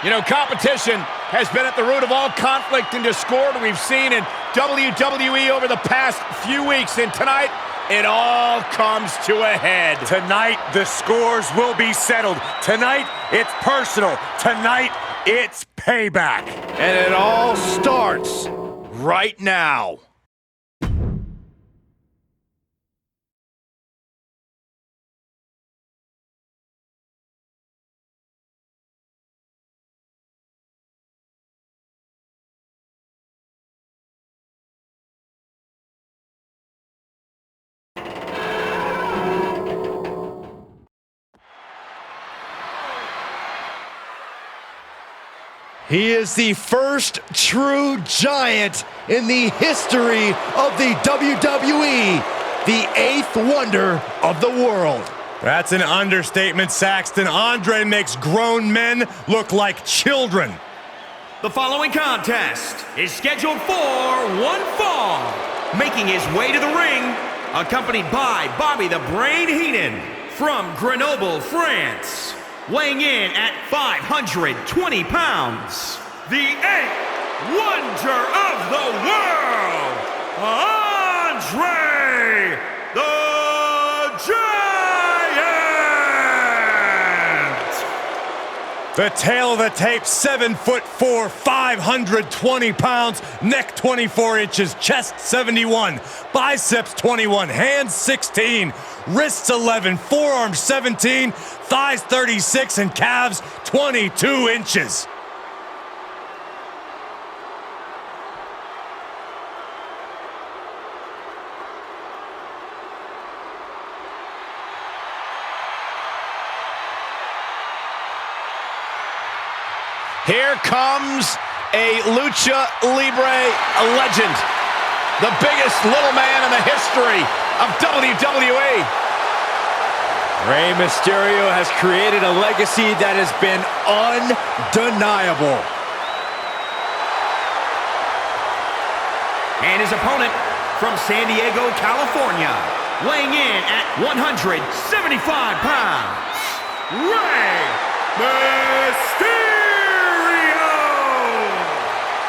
You know, competition has been at the root of all conflict and discord we've seen in WWE over the past few weeks, and tonight, it all comes to a head. Tonight, the scores will be settled. Tonight, it's personal. Tonight, it's payback. And it all starts right now. He is the first true giant in the history of the WWE, the eighth wonder of the world. That's an understatement, Saxton. Andre makes grown men look like children. The following contest is scheduled for one fall. Making his way to the ring, accompanied by Bobby the Brain Heenan from Grenoble, France. Weighing in at 520 pounds, the eighth wonder of the world, Andre the Giant! The tail of the tape, 7'4", 520 pounds, neck 24 inches, chest 71, biceps 21, hands 16, wrists 11, forearms 17, thighs 36, and calves 22 inches. Here comes a Lucha Libre legend, the biggest little man in the history of WWE. Rey Mysterio has created a legacy that has been undeniable. And his opponent from San Diego, California, weighing in at 175 pounds, Rey Mysterio!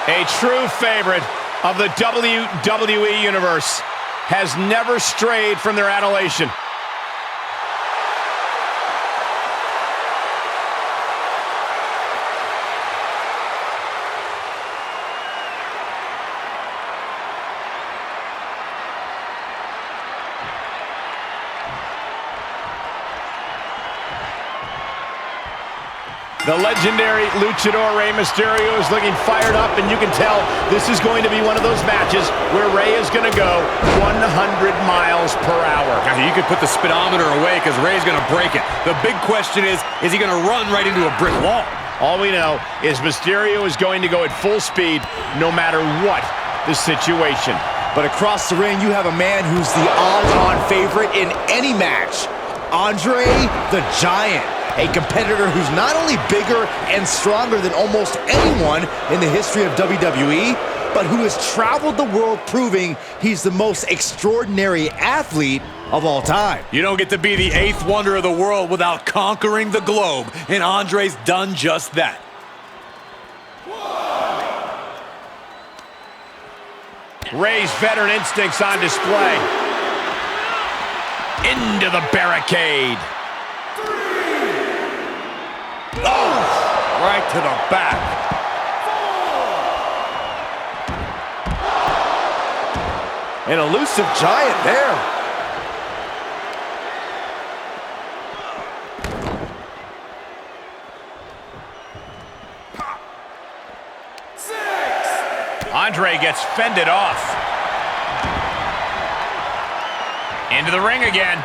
A true favorite of the WWE Universe, has never strayed from their adulation. The legendary luchador Rey Mysterio is looking fired up, and you can tell this is going to be one of those matches where Rey is going to go 100 miles per hour. You could put the speedometer away because Rey's going to break it. The big question is he going to run right into a brick wall? All we know is Mysterio is going to go at full speed no matter what the situation. But across the ring, you have a man who's the odds-on favorite in any match. Andre the Giant. A competitor who's not only bigger and stronger than almost anyone in the history of WWE, but who has traveled the world proving he's the most extraordinary athlete of all time. You don't get to be the eighth wonder of the world without conquering the globe, and Andre's done just that. Rey's veteran instincts on display. Into the barricade. Oh! Right to the back. An elusive giant there. Andre gets fended off. Into the ring again.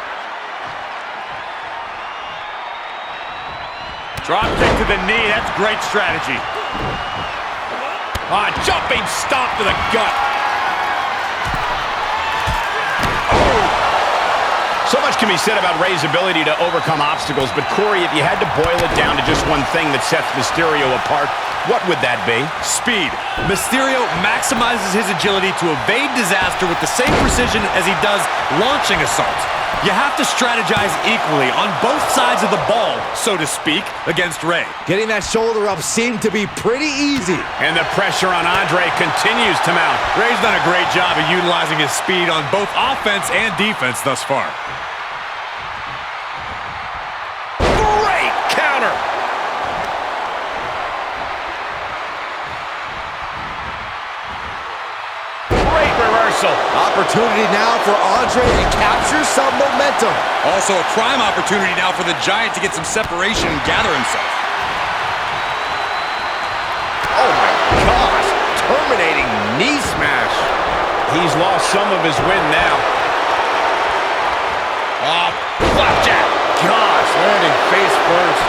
Drop kick to the knee, that's great strategy. Jumping stomp to the gut. So much can be said about Rey's ability to overcome obstacles, but Corey, if you had to boil it down to just one thing that sets Mysterio apart What would that be? Speed. Mysterio maximizes his agility to evade disaster with the same precision as he does launching assaults. You have to strategize equally on both sides of the ball, so to speak, against Rey. Getting that shoulder up seemed to be pretty easy. And the pressure on Andre continues to mount. Rey's done a great job of utilizing his speed on both offense and defense thus far. Great counter. Great reversal. Opportunity now for Andre to capture some momentum. Also a prime opportunity now for the Giant to get some separation and gather himself. Oh my gosh, terminating knee smash. He's lost some of his wind now. Oh, flapjack. Gosh, landing face first.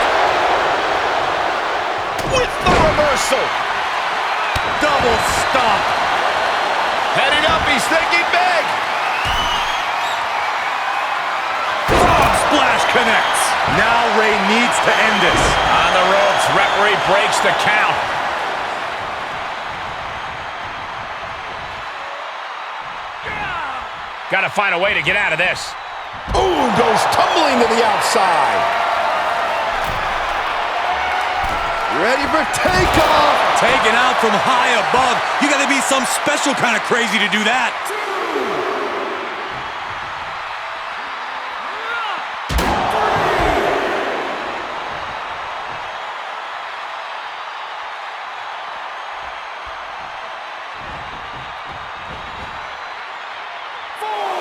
With the reversal. Double stomp. Heading up, he's thinking big. Frog splash connects. Now Rey needs to end this. On the ropes, referee breaks the count. Got to find a way to get out of this. Ooh, goes tumbling to the outside. Ready for takeoff. Taken out from high above. You got to be some special kind of crazy to do that.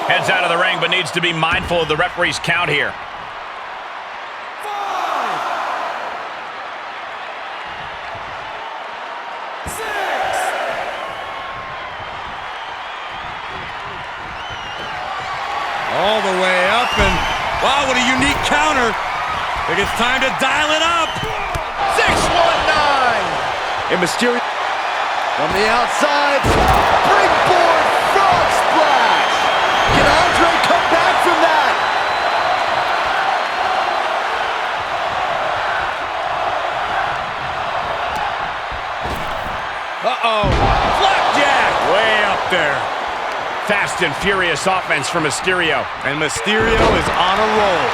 Heads out of the ring, but needs to be mindful of the referee's count here. All the way up, and wow, what a unique counter. I think it's time to dial it up. 619. And Mysterio from the outside. Springboard frog splash. Can Andre come back from that? Uh-oh. Flapjack. Way up there. Fast and furious offense from Mysterio. And Mysterio is on a roll.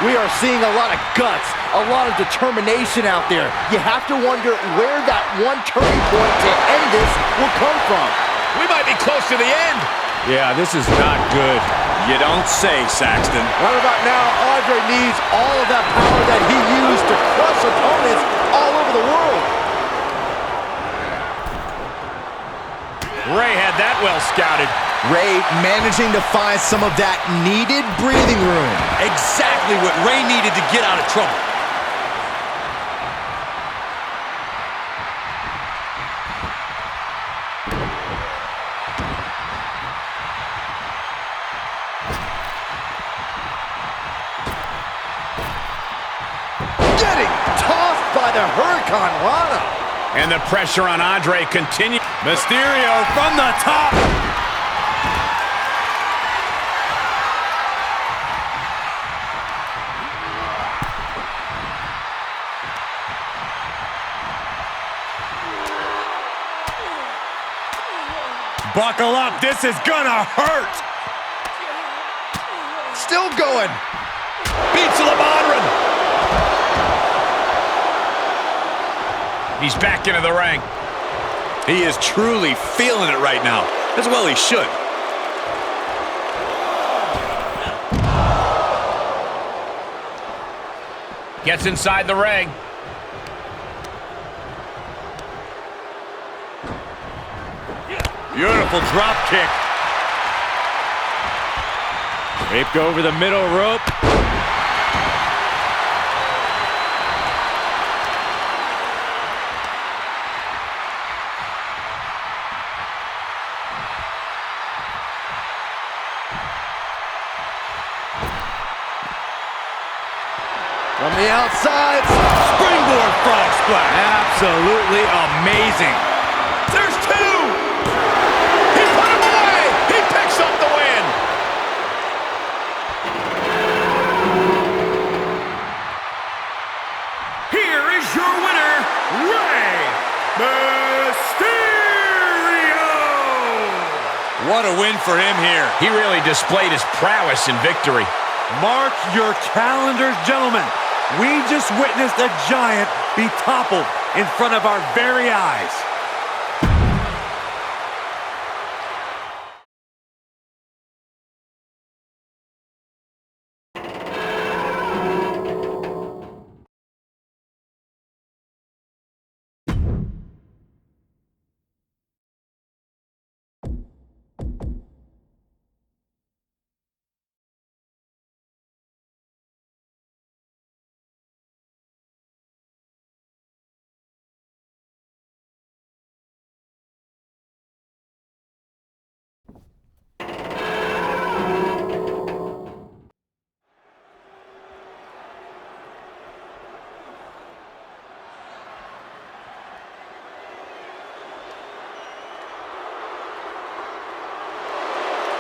We are seeing a lot of guts, a lot of determination out there. You have to wonder where that one turning point to end this will come from. We might be close to the end. Yeah, this is not good. You don't say, Saxton. Right about now, Andre needs all of that power that he used to crush opponents all over the world. Rey had that well scouted. Rey managing to find some of that needed breathing room. Exactly what Rey needed to get out of trouble. Getting tossed by the Hurricane Rana. And the pressure on Andre continues. Mysterio from the top. Buckle up, this is gonna hurt. Still going. Beats Lamadron. He's back into the ring. He is truly feeling it right now. As well he should. Gets inside the ring. Beautiful drop kick. Draped over the middle rope. From the outside. Springboard frog splash. Absolutely amazing. There's two. He put him away. He picks up the win. Here is your winner, for him here. He really displayed his prowess in victory. Mark your calendars, gentlemen. We just witnessed a giant be toppled in front of our very eyes.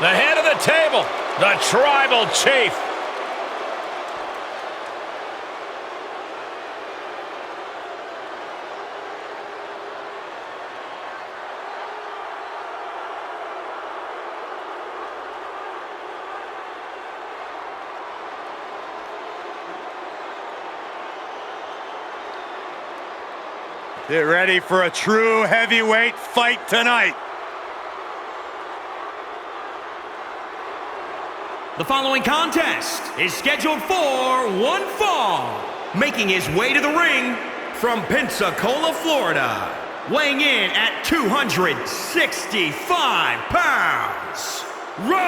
The head of the table, the Tribal Chief. Get ready for a true heavyweight fight tonight. The following contest is scheduled for one fall. Making his way to the ring from Pensacola, Florida, weighing in at 265 pounds, Roman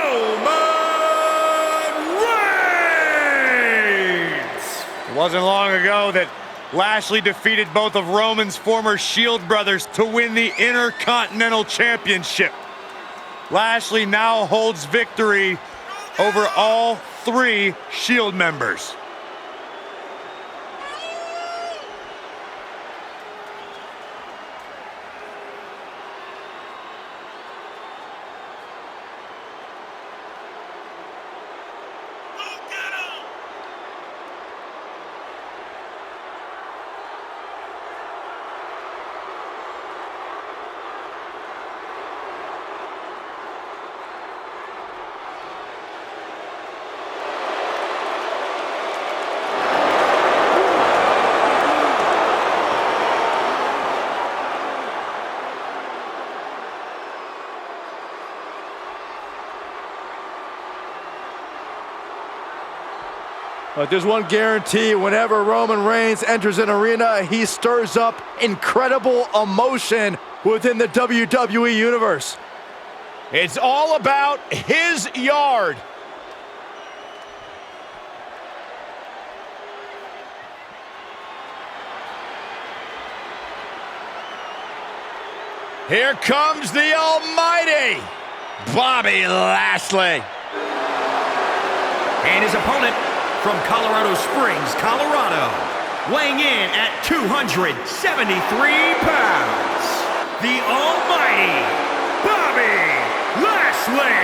Reigns! It wasn't long ago that Lashley defeated both of Roman's former Shield brothers to win the Intercontinental Championship. Lashley now holds victory over all 3 Shield members. But there's one guarantee: whenever Roman Reigns enters an arena, he stirs up incredible emotion within the WWE Universe. It's all about his yard. Here comes the almighty Bobby Lashley. And his opponent from Colorado Springs, Colorado, weighing in at 273 pounds, the almighty Bobby Lashley.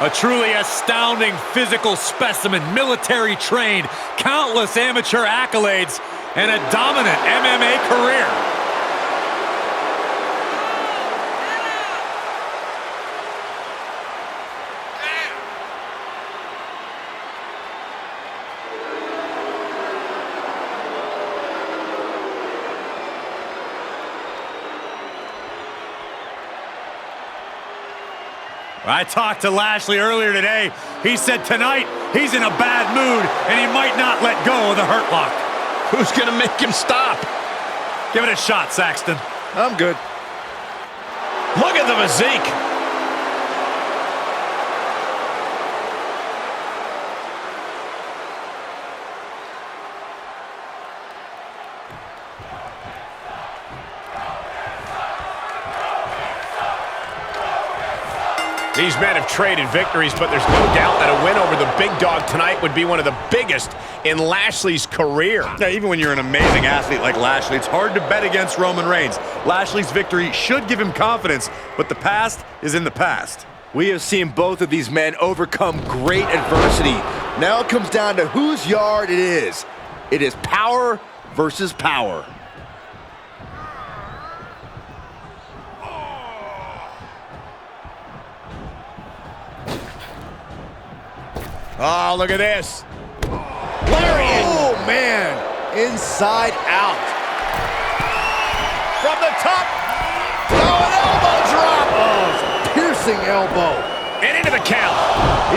A truly astounding physical specimen, military trained, countless amateur accolades, and a dominant MMA career. I talked to Lashley earlier today. He said tonight he's in a bad mood and he might not let go of the Hurt Lock. Who's gonna make him stop? Give it a shot, Saxton. I'm good. Look at the physique. These men have traded victories, but there's no doubt that a win over the big dog tonight would be one of the biggest in Lashley's career. Yeah, even when you're an amazing athlete like Lashley, it's hard to bet against Roman Reigns. Lashley's victory should give him confidence, but the past is in the past. We have seen both of these men overcome great adversity. Now it comes down to whose yard it is. It is power versus power. Oh, look at this. Lariat. Oh, man. Inside out. From the top. Oh, an elbow drop. Oh, it's a piercing elbow. And into the count.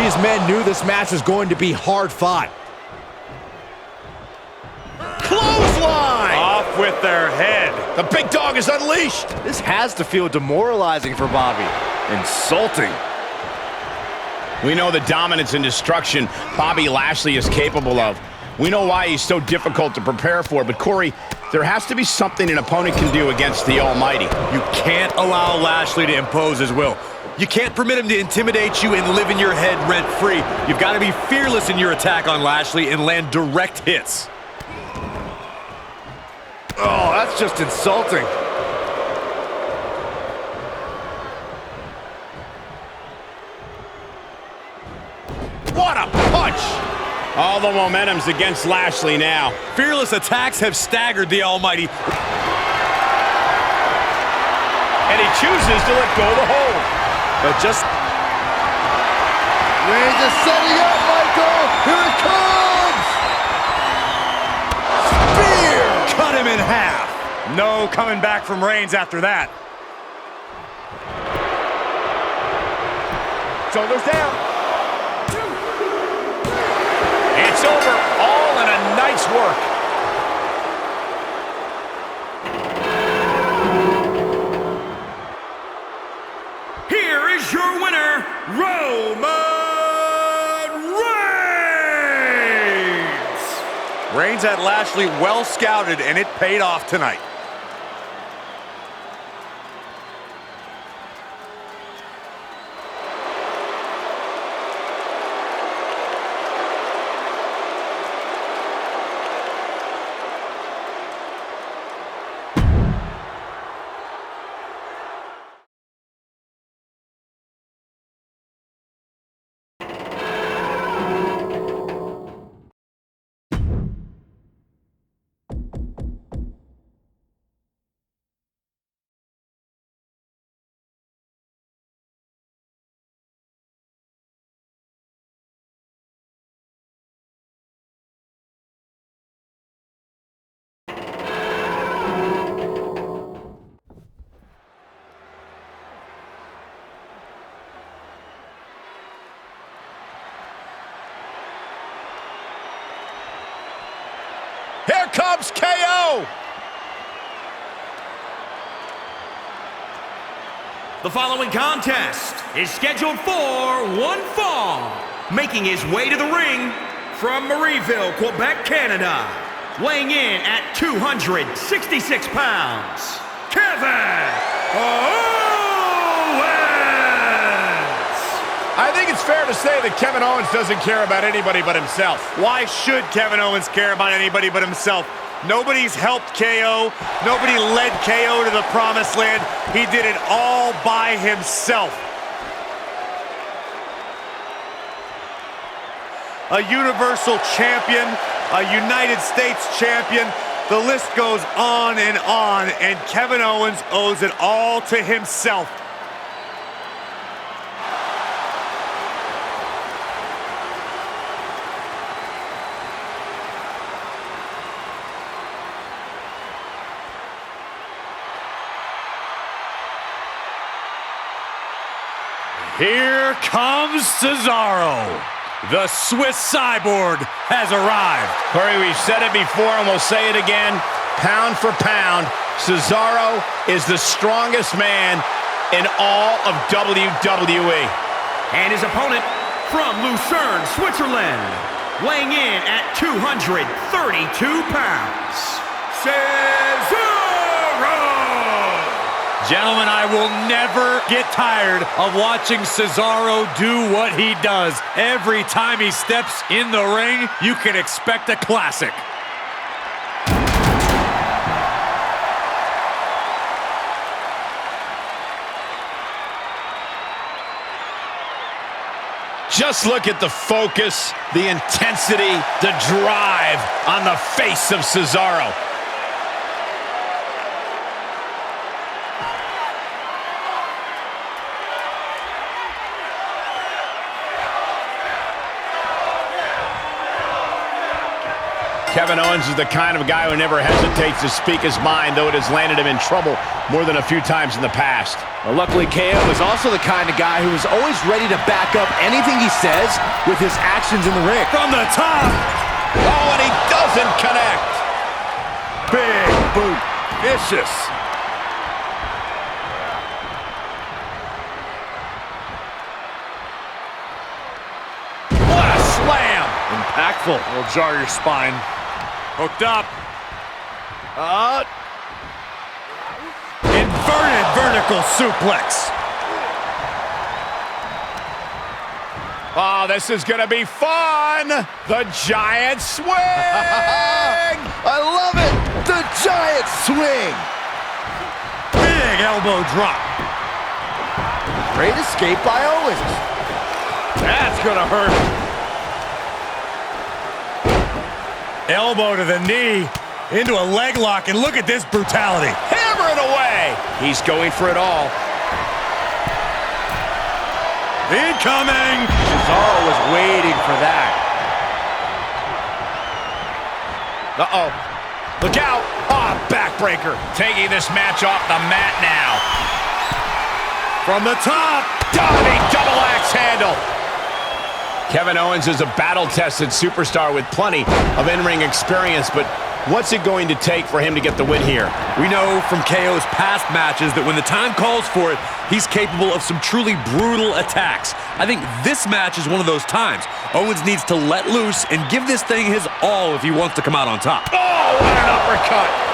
These men knew this match was going to be hard fought. Clothesline. Off with their head. The big dog is unleashed. This has to feel demoralizing for Bobby. Insulting. We know the dominance and destruction Bobby Lashley is capable of. We know why he's so difficult to prepare for, but Corey, there has to be something an opponent can do against the Almighty. You can't allow Lashley to impose his will. You can't permit him to intimidate you and live in your head rent-free. You've got to be fearless in your attack on Lashley and land direct hits. Oh, that's just insulting. What a punch! All the momentum's against Lashley now. Fearless attacks have staggered the Almighty. And he chooses to let go of the hold. But just... Reigns is setting up, Michael! Here it comes! Spear! Cut him in half. No coming back from Reigns after that. Shoulders down. It's over, all in a night's work. Here is your winner, Roman Reigns! Reigns had Lashley well scouted, and it paid off tonight. Here comes KO! The following contest is scheduled for one fall. Making his way to the ring from Marieville, Quebec, Canada. Weighing in at 266 pounds, Kevin Owens! I think it's fair to say that Kevin Owens doesn't care about anybody but himself. Why should Kevin Owens care about anybody but himself? Nobody's helped KO. Nobody led KO to the promised land. He did it all by himself. A Universal Champion, a United States Champion. The list goes on, and Kevin Owens owes it all to himself. Here comes Cesaro. The Swiss Cyborg has arrived. Corey, we've said it before and we'll say it again. Pound for pound, Cesaro is the strongest man in all of WWE. And his opponent from Lucerne, Switzerland, weighing in at 232 pounds, Cesaro! Gentlemen, I will never get tired of watching Cesaro do what he does. Every time he steps in the ring, you can expect a classic. Just look at the focus, the intensity, the drive on the face of Cesaro. Kevin Owens is the kind of guy who never hesitates to speak his mind, though it has landed him in trouble more than a few times in the past. Well, luckily, KO is also the kind of guy who is always ready to back up anything he says with his actions in the ring. From the top. Oh, and he doesn't connect. Big boot. Vicious. What a slam. Impactful. Will jar your spine. Hooked up. Inverted vertical suplex. Oh, this is going to be fun. The giant swing. I love it. The giant swing. Big elbow drop. Great escape by Owens. That's going to hurt. Elbow to the knee. Into a leg lock, and look at this brutality. Hammer it away. He's going for it all. Incoming. Cesaro was waiting for that. Uh-oh. Look out. Ah, backbreaker. Taking this match off the mat now. From the top. Diving double axe handle. Kevin Owens is a battle-tested superstar with plenty of in-ring experience, but what's it going to take for him to get the win here? We know from KO's past matches that when the time calls for it, he's capable of some truly brutal attacks. I think this match is one of those times. Owens needs to let loose and give this thing his all if he wants to come out on top. Oh, what an uppercut.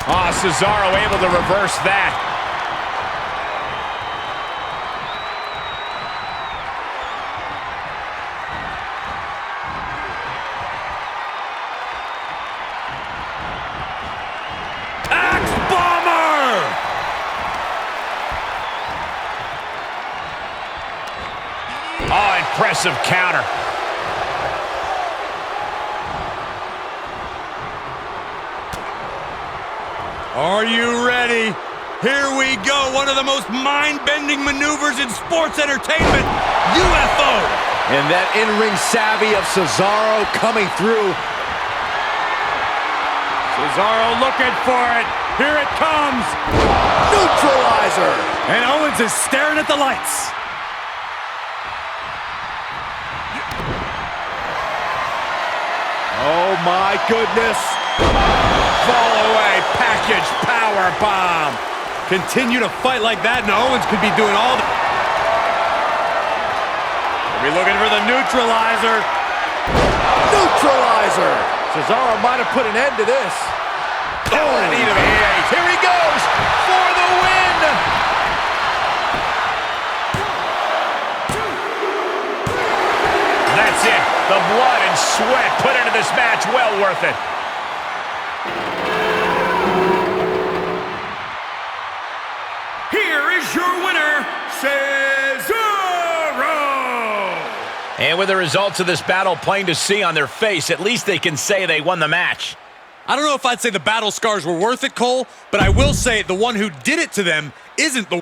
Oh, Cesaro able to reverse that. Axe bomber. Oh, impressive counter. Are you ready? Here we go. One of the most mind-bending maneuvers in sports entertainment. UFO. And that in-ring savvy of Cesaro coming through. Cesaro looking for it. Here it comes. Neutralizer. And Owens is staring at the lights. Oh my goodness. Fall away, package power bomb. Continue to fight like that, and Owens could be doing all the... We'll be looking for the neutralizer. Neutralizer. Cesaro might have put an end to this. Oh, knee to the face. Here he goes for the win. That's it. The blood and sweat put into this match, well worth it. Here is your winner, Cesaro! And with the results of this battle plain to see on their face, at least they can say they won the match. I don't know if I'd say the battle scars were worth it, Cole, but I will say the one who did it to them isn't the...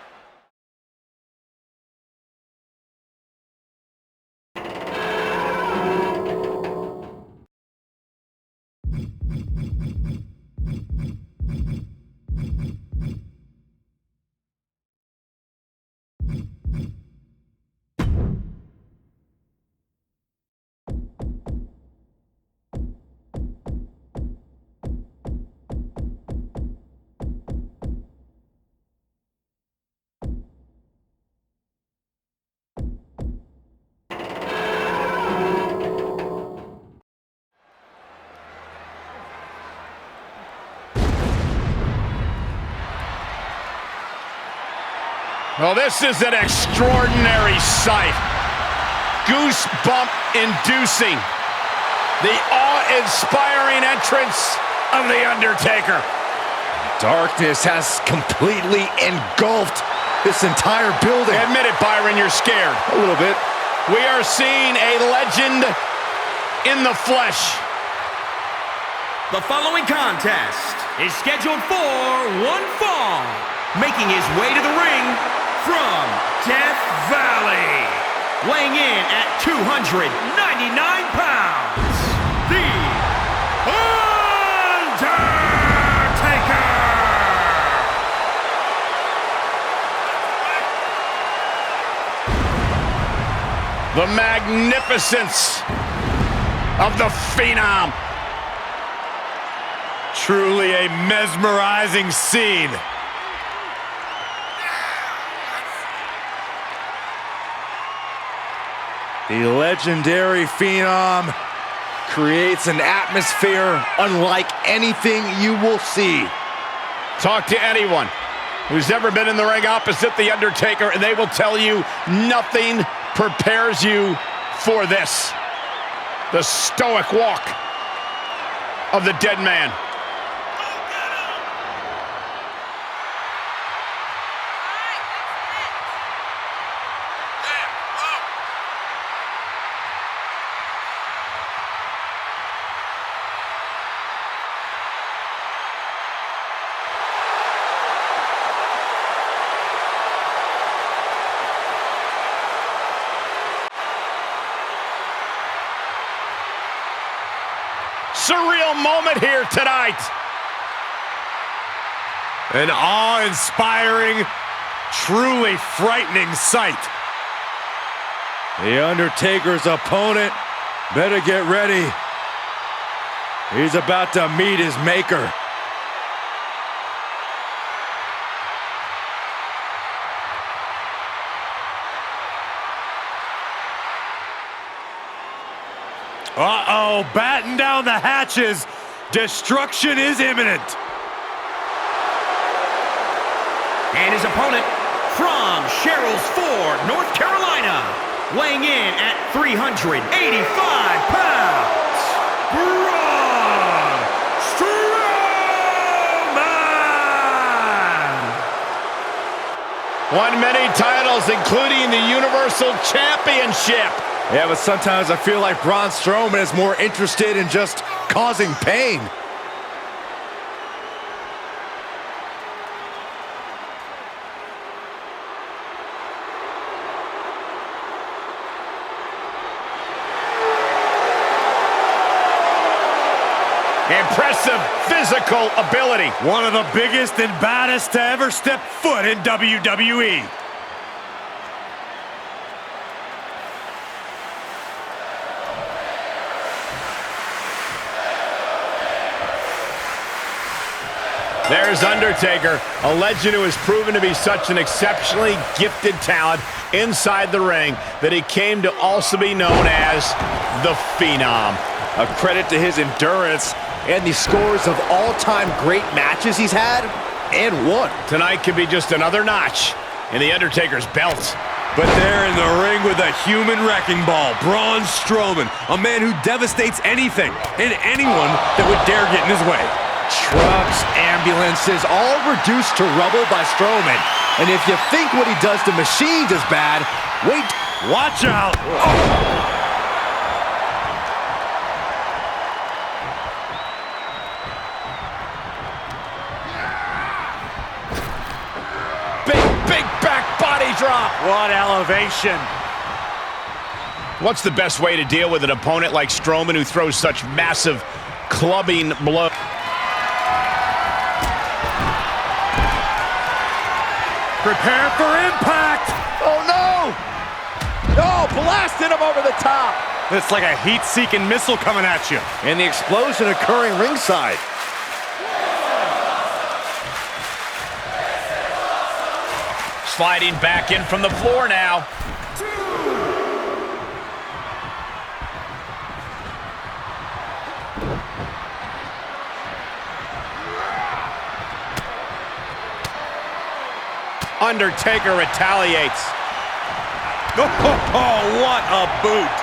Well, this is an extraordinary sight. Goosebump-inducing. The awe-inspiring entrance of The Undertaker. Darkness has completely engulfed this entire building. Admit it, Byron, you're scared. A little bit. We are seeing a legend in the flesh. The following contest is scheduled for one fall. Making his way to the ring from Death Valley, weighing in at 299 pounds, The Undertaker! The magnificence of the Phenom. Truly a mesmerizing scene. The legendary Phenom creates an atmosphere unlike anything you will see. Talk to anyone who's ever been in the ring opposite The Undertaker, and they will tell you nothing prepares you for this. The stoic walk of the dead man. Surreal moment here tonight. An awe-inspiring, truly frightening sight. The Undertaker's opponent better get ready. He's about to meet his maker. Uh-oh, batten down the hatches. Destruction is imminent. And his opponent from Sherrills Ford, North Carolina, weighing in at 385 pounds, Braun Strowman! Won many titles, including the Universal Championship. Yeah, but sometimes I feel like Braun Strowman is more interested in just causing pain. Impressive physical ability. One of the biggest and baddest to ever step foot in WWE. There's Undertaker, a legend who has proven to be such an exceptionally gifted talent inside the ring that he came to also be known as the Phenom. A credit to his endurance and the scores of all-time great matches he's had and won. Tonight could be just another notch in the Undertaker's belt. But there in the ring with a human wrecking ball, Braun Strowman, a man who devastates anything and anyone that would dare get in his way. Trucks, ambulances, all reduced to rubble by Strowman. And if you think what he does to machines is bad, wait. Watch out. Big back body drop. What elevation. What's the best way to deal with an opponent like Strowman who throws such massive clubbing blows? Prepare for impact! Oh, no! No, blasted him over the top! It's like a heat-seeking missile coming at you. And the explosion occurring ringside. Sliding back in from the floor now. Undertaker retaliates. Oh, what a boot.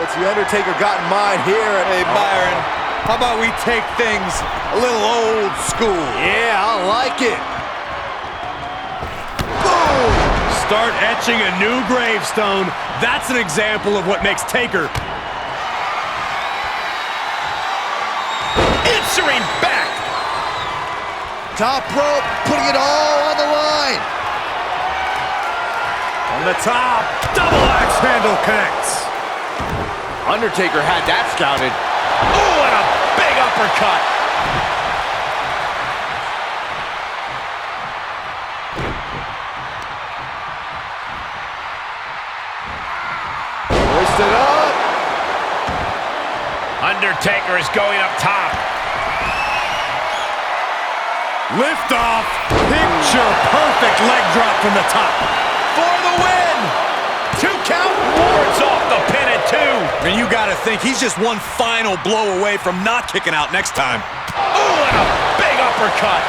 What's the Undertaker got in mind here? Hey, Byron, how about we take things a little old school? Yeah, I like it. Boom! Start etching a new gravestone. That's an example of what makes Taker answering back. Top rope, putting it all on the line. On the top, double axe handle connects. Undertaker had that scouted. Oh, and a big uppercut. Hoist it up. Undertaker is going up top. Lift off. Picture perfect leg drop from the top. For the win. 2 count. Wards off the pin at 2. And you gotta think he's just one final blow away from not kicking out next time. Oh, and a big uppercut.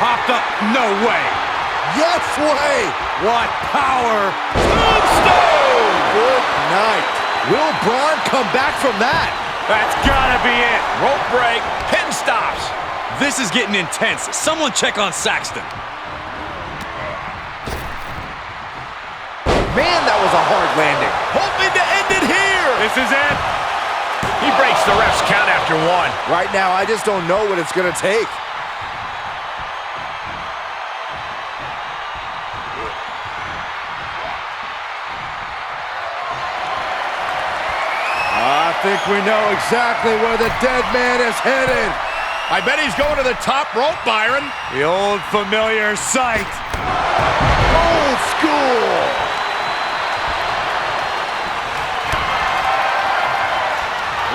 Popped up. No way. Yes way. What power. Tombstone. Good night. Will Braun come back from that? That's gotta be it. Rope break. Pin stops. This is getting intense. Someone check on Saxton. Man, that was a hard landing. Hoping to end it here. This is it. He breaks the ref's count after 1. Right now, I just don't know what it's going to take. I think we know exactly where the dead man is headed. I bet he's going to the top rope, Byron. The old familiar sight. Old school.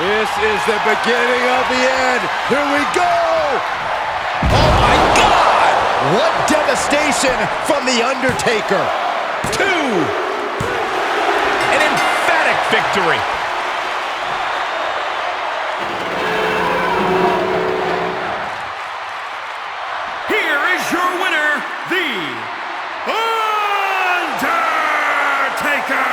This is the beginning of the end. Here we go. Oh, my God. What devastation from The Undertaker. 2. An emphatic victory. Here is your winner, The Undertaker!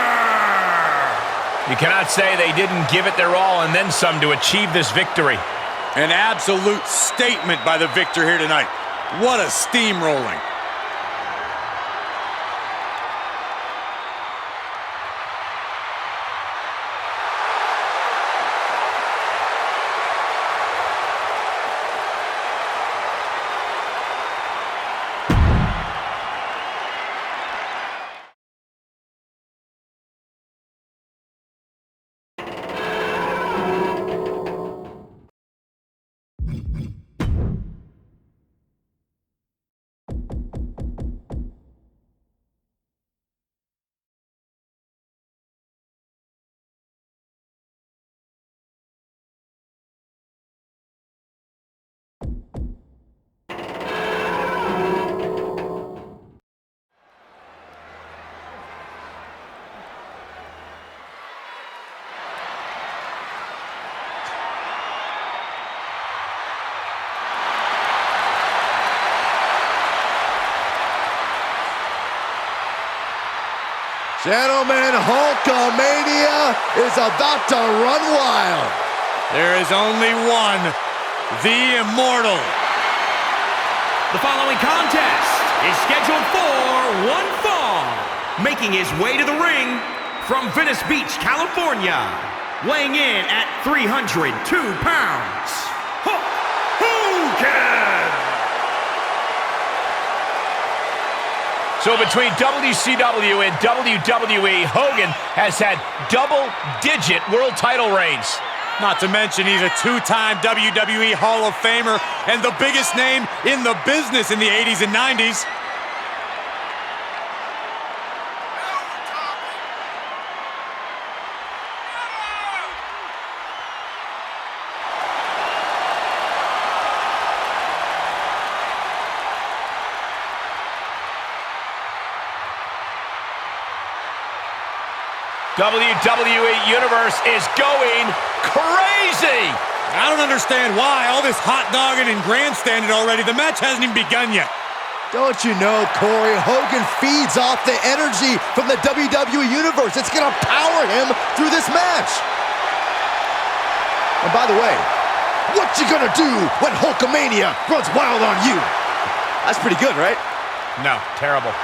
You cannot say they didn't give it their all and then some to achieve this victory. An absolute statement by the victor here tonight. What a steamrolling. Gentlemen, Hulkamania is about to run wild. There is only one, the Immortal. The following contest is scheduled for 1 fall. Making his way to the ring from Venice Beach, California. Weighing in at 302 pounds, Hulk Hogan! So between WCW and WWE, Hogan has had double-digit world title reigns. Not to mention he's a 2-time WWE Hall of Famer and the biggest name in the business in the 80s and 90s. WWE Universe is going crazy! I don't understand why. All this hot dogging and grandstanding already. The match hasn't even begun yet. Don't you know, Corey, Hogan feeds off the energy from the WWE Universe. It's going to power him through this match. And by the way, what you gonna do when Hulkamania runs wild on you? That's pretty good, right? No, terrible.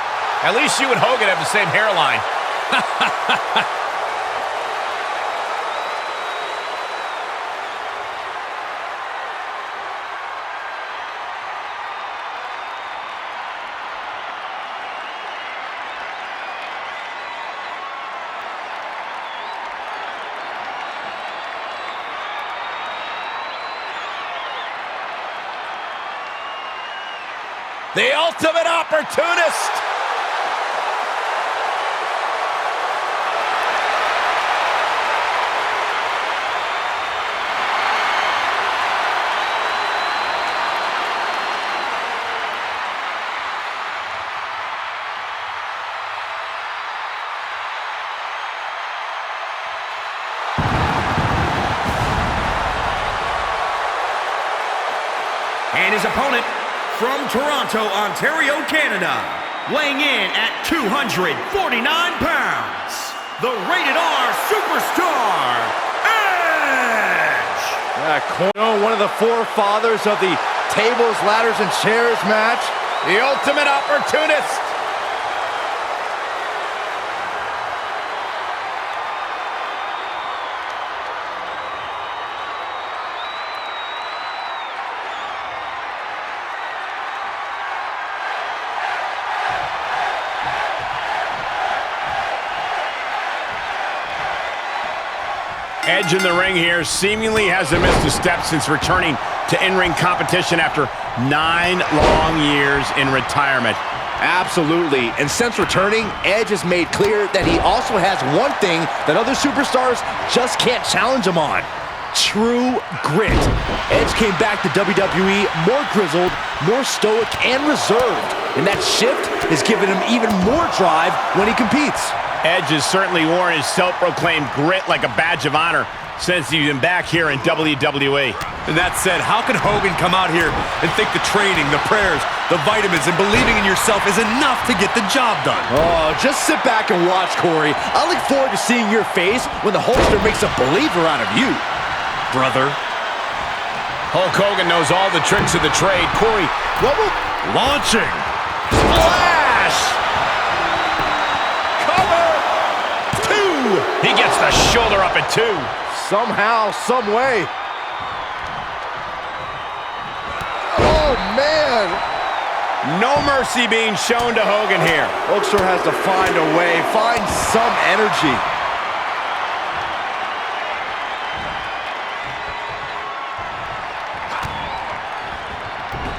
At least you and Hogan have the same hairline. The ultimate opportunist. And his opponent from Toronto, Ontario, Canada, weighing in at 249 pounds, the Rated R Superstar, Edge! One of the forefathers of the tables, ladders, and chairs match. The ultimate opportunist. Edge in the ring here seemingly hasn't missed a step since returning to in-ring competition after 9 long years in retirement. Absolutely. And since returning, Edge has made clear that he also has one thing that other superstars just can't challenge him on. True grit. Edge came back to WWE more grizzled, more stoic, and reserved. And that shift has given him even more drive when he competes. Edge has certainly worn his self-proclaimed grit like a badge of honor since he's been back here in WWE. And that said, how can Hogan come out here and think the training, the prayers, the vitamins, and believing in yourself is enough to get the job done? Oh, just sit back and watch, Corey. I look forward to seeing your face when the Hulkster makes a believer out of you. Brother. Hulk Hogan knows all the tricks of the trade. Corey, what will... Launching. Splash! Cover! 2! He gets the shoulder up at 2. Somehow, some way. Oh, man. No mercy being shown to Hogan here. Hulkster has to find a way, find some energy.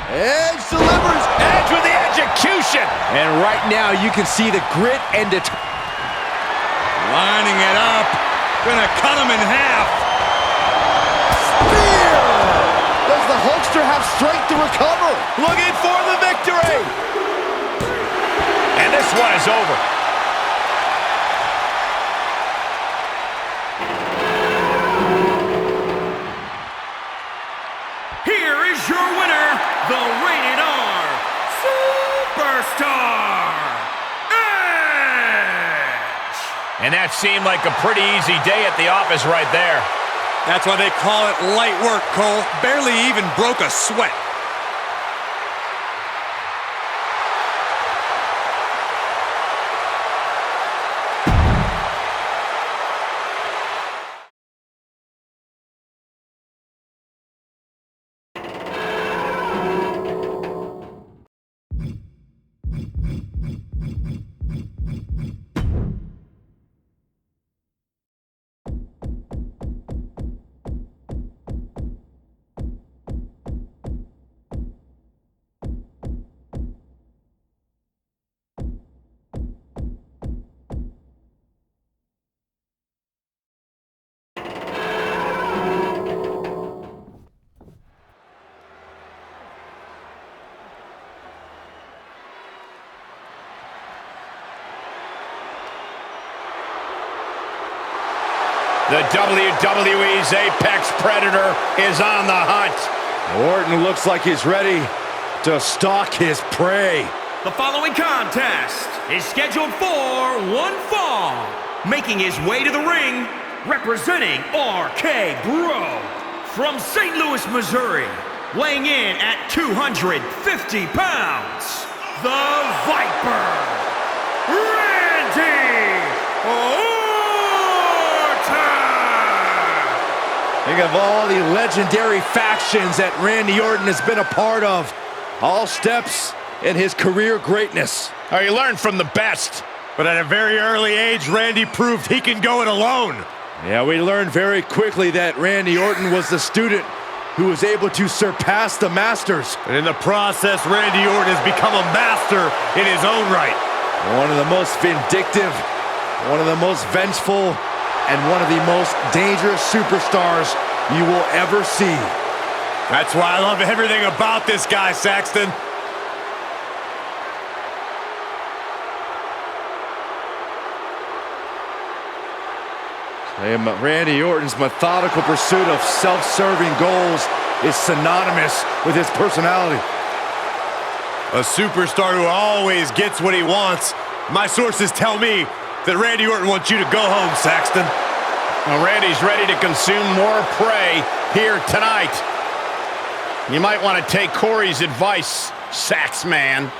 Edge delivers. Edge with the execution. And right now you can see the grit and Lining it up. Gonna cut him in half. Spear! Does the Hulkster have strength to recover? Looking for the victory. And this one is over. Here is your winner, the Rated R Superstar, Edge! And that seemed like a pretty easy day at the office right there. That's why they call it light work, Cole. Barely even broke a sweat. The WWE's Apex Predator is on the hunt. Orton looks like he's ready to stalk his prey. The following contest is scheduled for one fall. Making his way to the ring, representing RK Bro, from St. Louis, Missouri, weighing in at 250 pounds, the Viper, Randy Orton! Think of all the legendary factions that Randy Orton has been a part of. All steps in his career greatness. Oh, you learn from the best. But at a very early age, Randy proved he can go it alone. Yeah, we learned very quickly that Randy Orton was the student who was able to surpass the masters. And in the process, Randy Orton has become a master in his own right. One of the most vindictive, one of the most vengeful, and one of the most dangerous superstars you will ever see. That's why I love everything about this guy, Saxton. Randy Orton's methodical pursuit of self-serving goals is synonymous with his personality. A superstar who always gets what he wants. My sources tell me that Randy Orton wants you to go home, Saxton. Well, Randy's ready to consume more prey here tonight. You might want to take Corey's advice, Sax man.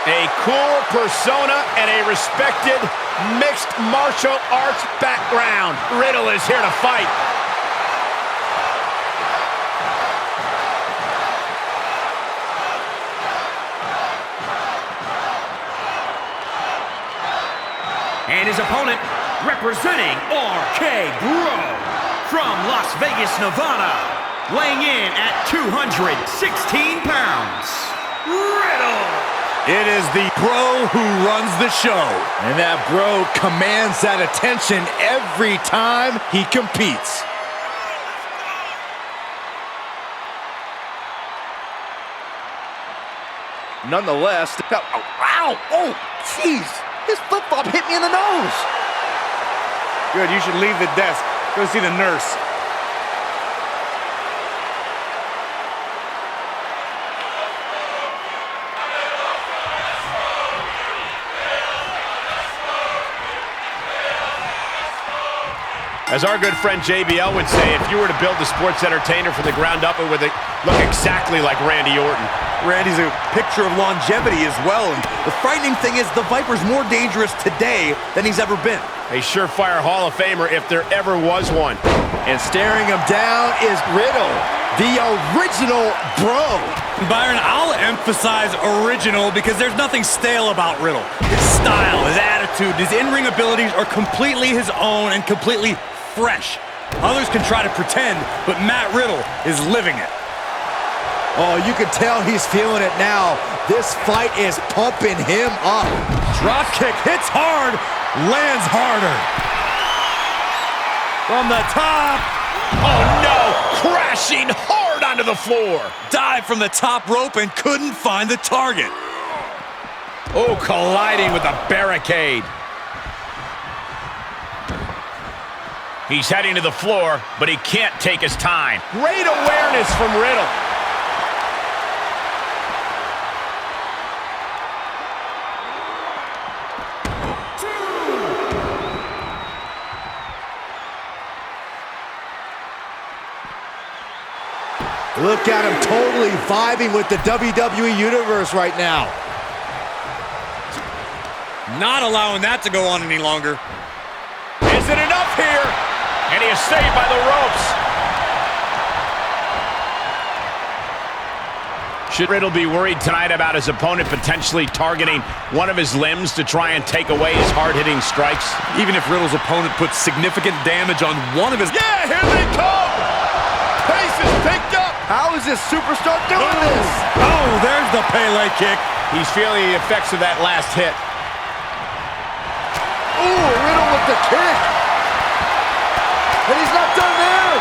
A cool persona and a respected mixed martial arts background. Riddle is here to fight. And his opponent, representing RK Bro, from Las Vegas, Nevada, weighing in at 216 pounds, Riddle. It is the Bro who runs the show. And that Bro commands that attention every time he competes. Nonetheless, ow, oh, jeez. His flip-flop hit me in the nose. Good, you should leave the desk. Go see the nurse. As our good friend JBL would say, if you were to build a sports entertainer from the ground up, it would look exactly like Randy Orton. Randy's a picture of longevity as well, and the frightening thing is the Viper's more dangerous today than he's ever been. A surefire Hall of Famer if there ever was one. And staring him down is Riddle, the original Bro. Byron, I'll emphasize original because there's nothing stale about Riddle. His style, his attitude, his in-ring abilities are completely his own and completely fresh. Others can try to pretend, but Matt Riddle is living it. Oh, you can tell he's feeling it now. This fight is pumping him up. Drop kick hits hard, lands harder. From the top. Oh no, crashing hard onto the floor. Dive from the top rope and couldn't find the target. Oh, colliding with the barricade. He's heading to the floor, but he can't take his time. Great awareness from Riddle. Look at him totally vibing with the WWE Universe right now. Not allowing that to go on any longer. Is it enough here? And he is saved by the ropes. Should Riddle be worried tonight about his opponent potentially targeting one of his limbs to try and take away his hard-hitting strikes? Even if Riddle's opponent puts significant damage on one of his... Yeah, here they come! Pace is picked up! How is this superstar doing this? Oh, there's the Pele kick. He's feeling the effects of that last hit. Ooh, Riddle with the kick. And he's not done there.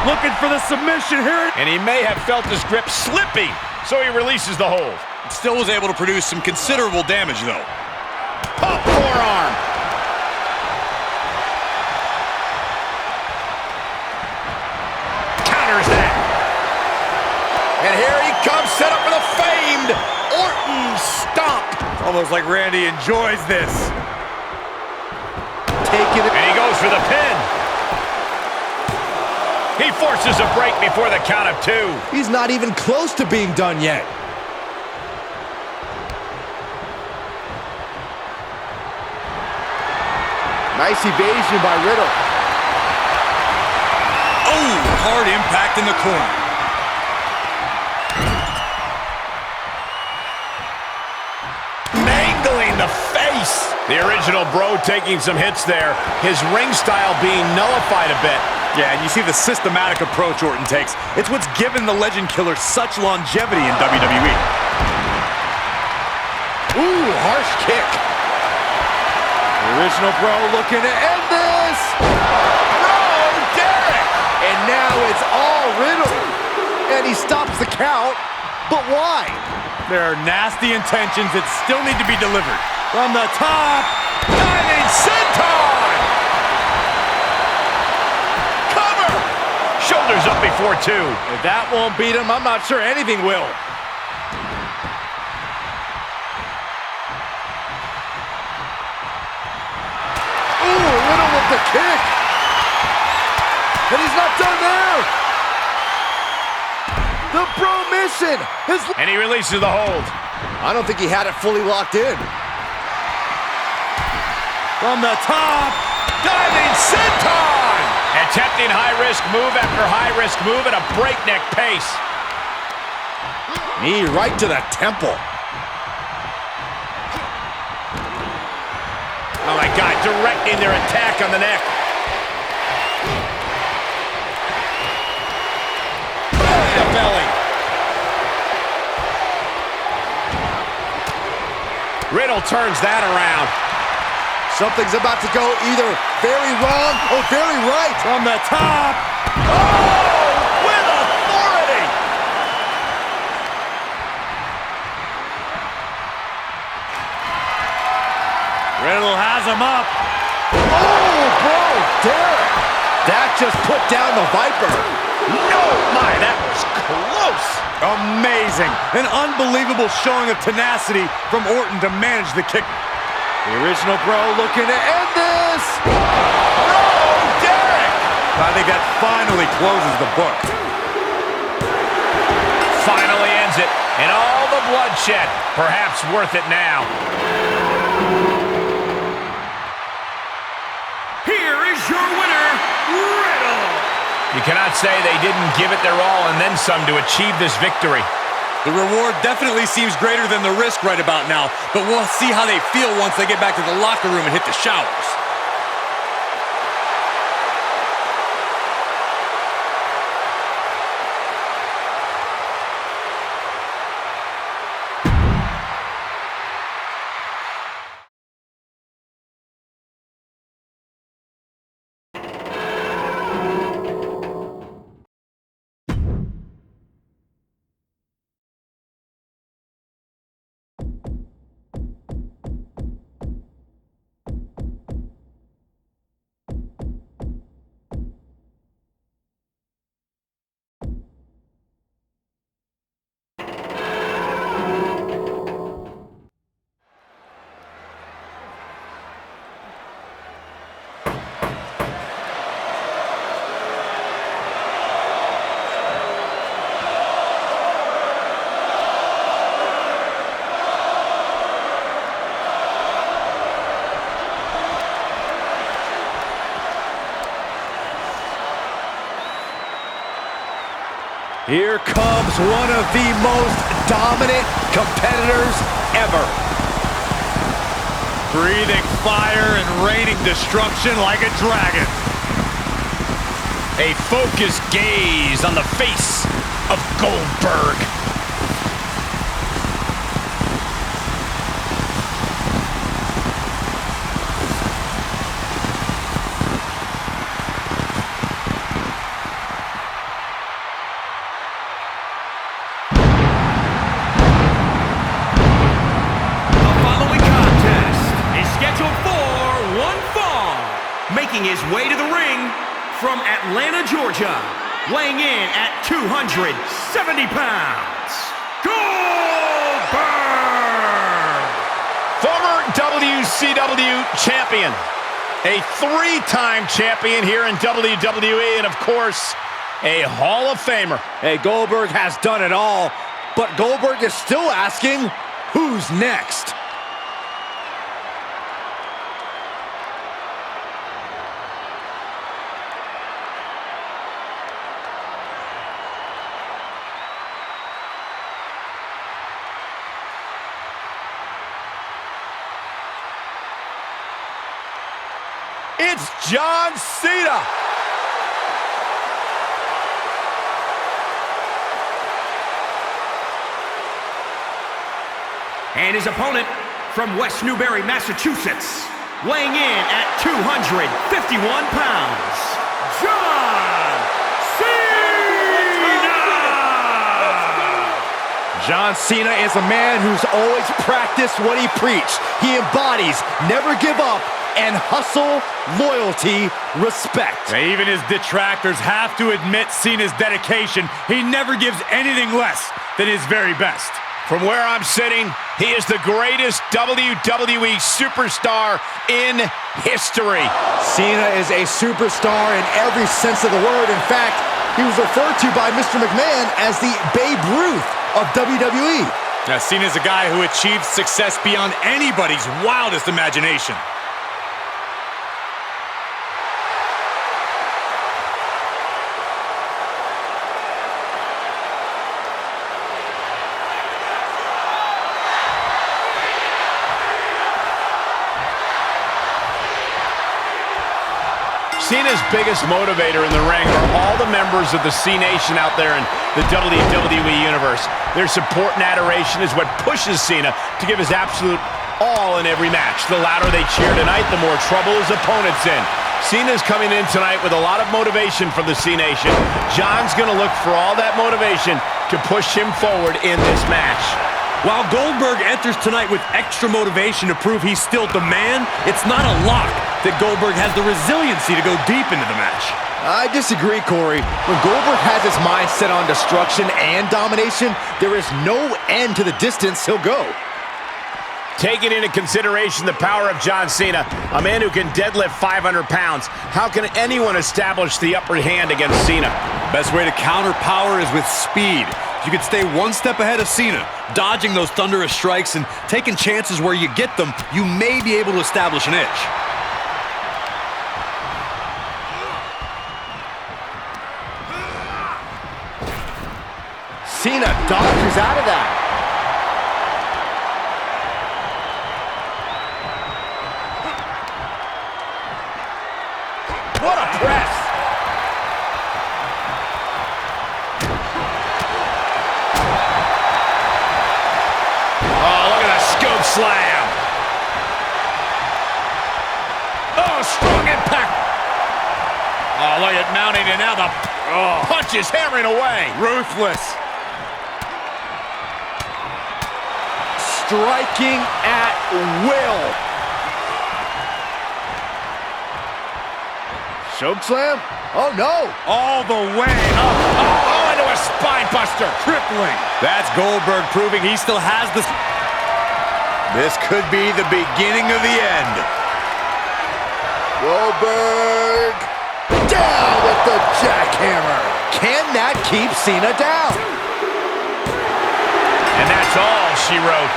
Looking for the submission here. And he may have felt his grip slipping, so he releases the hold. Still was able to produce some considerable damage, though. Pop forearm. Counters that. And here he comes, set up for the famed Orton stomp. Almost like Randy enjoys this. Taking it. And he goes for the pin. He forces a break before the count of 2. He's not even close to being done yet. Nice evasion by Riddle. Oh, hard impact in the corner. feeling the face. The original Bro taking some hits there. His ring style being nullified a bit. Yeah, and you see the systematic approach Orton takes. It's what's given the Legend Killer such longevity in WWE. Ooh, harsh kick. The original Bro looking to end this. Bro, Derek. And now it's all Riddle. And he stops the count. But why? There are nasty intentions that still need to be delivered. From the top, diving senton! Cover! Shoulders up before two. If that won't beat him, I'm not sure anything will. Ooh, Riddle with the kick. And he's not done there. The Bro mission. And he releases the hold. I don't think he had it fully locked in. From the top, diving senton! Attempting high-risk move after high-risk move at a breakneck pace. Knee right to the temple. Oh my God, directing their attack on the neck. Belly to belly. Riddle turns that around. Something's about to go either very wrong or very right. From the top, Oh, with authority. Riddle has him up. Oh, Bro, Derek. That just put down the Viper. No, my, that was close. Amazing. An unbelievable showing of tenacity from Orton to manage the kick. The original Bro looking to end this. Oh, Derek. I think that finally closes the book. Finally ends it. And all the bloodshed, perhaps worth it now. Here is your winner, Riddle. You cannot say they didn't give it their all and then some to achieve this victory. The reward definitely seems greater than the risk right about now, but we'll see how they feel once they get back to the locker room and hit the showers. Here comes one of the most dominant competitors ever. Breathing fire and raining destruction like a dragon. A focused gaze on the face of Goldberg. Making his way to the ring from Atlanta, Georgia, weighing in at 270 pounds, Goldberg! Former WCW champion, a three-time champion here in WWE, and of course, a Hall of Famer. Hey, Goldberg has done it all, but Goldberg is still asking, who's next? It's John Cena. And his opponent from West Newbury, Massachusetts, weighing in at 251 pounds, John Cena! John Cena is a man who's always practiced what he preached. He embodies never give up and hustle, loyalty, respect. Even his detractors have to admit Cena's dedication. He never gives anything less than his very best. From where I'm sitting, he is the greatest WWE superstar in history. Cena is a superstar in every sense of the word. In fact, he was referred to by Mr. McMahon as the Babe Ruth of WWE. Now, Cena's a guy who achieved success beyond anybody's wildest imagination. Cena's biggest motivator in the ring are all the members of the C Nation out there in the WWE Universe. Their support and adoration is what pushes Cena to give his absolute all in every match. The louder they cheer tonight, the more trouble his opponent's in. Cena's coming in tonight with a lot of motivation from the C Nation. John's going to look for all that motivation to push him forward in this match. While Goldberg enters tonight with extra motivation to prove he's still the man, it's not a lock that Goldberg has the resiliency to go deep into the match. I disagree, Corey. When Goldberg has his mind set on destruction and domination, there is no end to the distance he'll go. Taking into consideration the power of John Cena, a man who can deadlift 500 pounds, how can anyone establish the upper hand against Cena? Best way to counter power is with speed. You can stay one step ahead of Cena, dodging those thunderous strikes and taking chances where you get them, you may be able to establish an edge. Cena dodges out of that. What a press! Oh, look at the scoop slam. Oh, strong impact. Oh, look at mounting, and now the punch is hammering away. Ruthless. Striking at will. Choke slam? Oh, no. All the way up. Oh, into a spine buster. Crippling. That's Goldberg proving he still has this. This could be the beginning of the end. Goldberg down with the jackhammer. Can that keep Cena down? And that's all she wrote.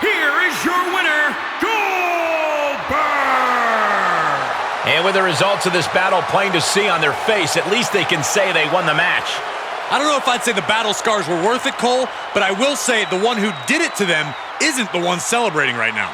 Here is your winner, Goldberg! And with the results of this battle plain to see on their face, at least they can say they won the match. I don't know if I'd say the battle scars were worth it, Cole, but I will say the one who did it to them isn't the one celebrating right now.